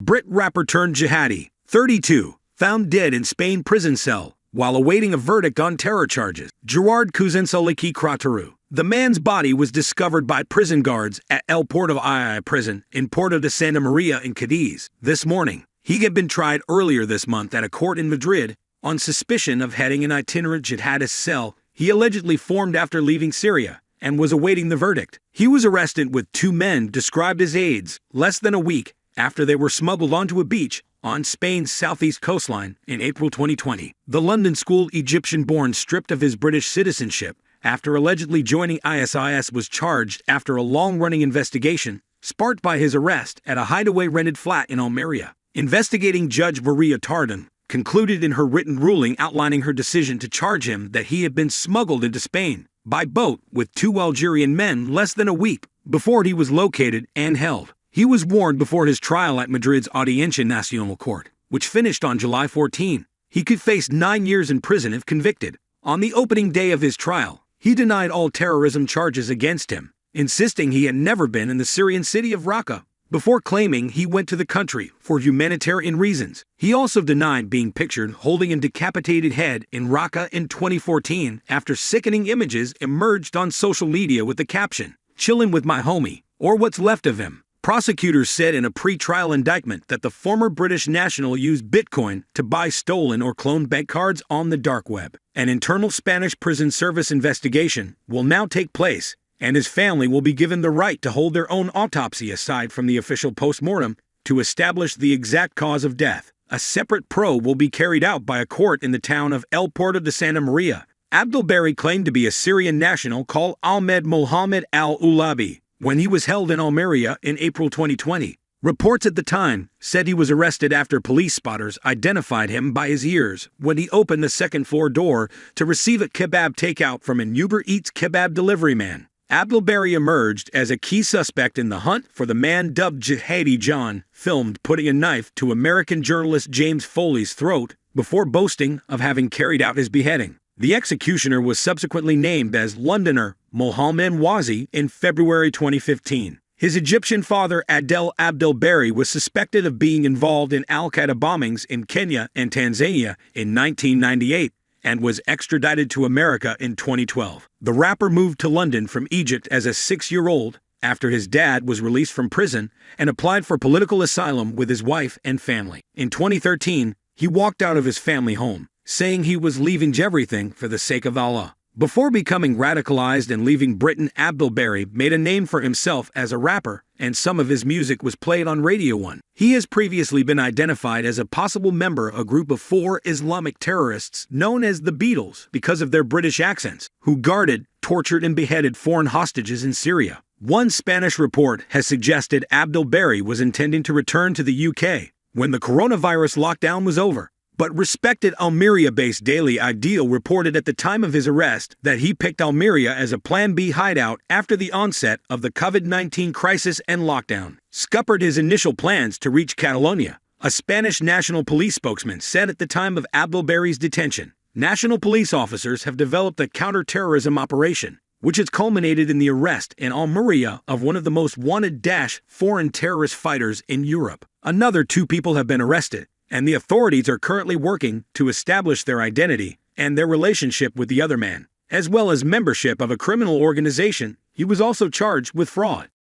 Brit rapper turned jihadi, 32, found dead in Spain prison cell while awaiting a verdict on terror charges. Gerard Kuzensoliki Krataru. The man's body was discovered by prison guards at El Porto II prison in Porto de Santa Maria in Cadiz this morning. He had been tried earlier this month at a court in Madrid on suspicion of heading an itinerant jihadist cell he allegedly formed after leaving Syria and was awaiting the verdict. He was arrested with two men described as aides less than a week after they were smuggled onto a beach on Spain's southeast coastline in April 2020. The London school Egyptian-born stripped of his British citizenship after allegedly joining ISIS was charged after a long-running investigation sparked by his arrest at a hideaway rented flat in Almeria. Investigating Judge Maria Tardon concluded in her written ruling outlining her decision to charge him that he had been smuggled into Spain by boat with two Algerian men less than a week before he was located and held. He was warned before his trial at Madrid's Audiencia Nacional Court, which finished on July 14. He could face 9 years in prison if convicted. On the opening day of his trial, he denied all terrorism charges against him, insisting he had never been in the Syrian city of Raqqa, before claiming he went to the country for humanitarian reasons. He also denied being pictured holding a decapitated head in Raqqa in 2014 after sickening images emerged on social media with the caption, "Chillin' with my homie," or what's left of him. Prosecutors said in a pre-trial indictment that the former British national used Bitcoin to buy stolen or cloned bank cards on the dark web. An internal Spanish prison service investigation will now take place, and his family will be given the right to hold their own autopsy aside from the official post-mortem to establish the exact cause of death. A separate probe will be carried out by a court in the town of El Porto de Santa Maria. Abdelbari claimed to be a Syrian national called Ahmed Mohammed al-Ulabi when he was held in Almeria in April 2020. Reports at the time said he was arrested after police spotters identified him by his ears when he opened the second-floor door to receive a kebab takeout from an Uber Eats kebab delivery man. Abdelbari emerged as a key suspect in the hunt for the man dubbed Jihadi John, filmed putting a knife to American journalist James Foley's throat before boasting of having carried out his beheading. The executioner was subsequently named as Londoner Mohammed Wazi in February 2015. His Egyptian father Adel Abdelbari was suspected of being involved in al-Qaeda bombings in Kenya and Tanzania in 1998 and was extradited to America in 2012. The rapper moved to London from Egypt as a 6-year-old after his dad was released from prison and applied for political asylum with his wife and family. In 2013, he walked out of his family home, saying he was leaving everything for the sake of Allah. Before becoming radicalized and leaving Britain, Abdelbari made a name for himself as a rapper, and some of his music was played on Radio 1. He has previously been identified as a possible member of a group of 4 Islamic terrorists known as the Beatles because of their British accents, who guarded, tortured, and beheaded foreign hostages in Syria. One Spanish report has suggested Abdelbari was intending to return to the UK when the coronavirus lockdown was over. But respected Almeria-based Daily Ideal reported at the time of his arrest that he picked Almeria as a Plan B hideout after the onset of the COVID-19 crisis and lockdown. Scuppered his initial plans to reach Catalonia, a Spanish National Police spokesman said at the time of Abdelbari's detention. National police officers have developed a counter-terrorism operation, which has culminated in the arrest in Almeria of one of the most wanted foreign terrorist fighters in Europe. Another 2 people have been arrested, and the authorities are currently working to establish their identity and their relationship with the other man, as well as membership of a criminal organization. He was also charged with fraud.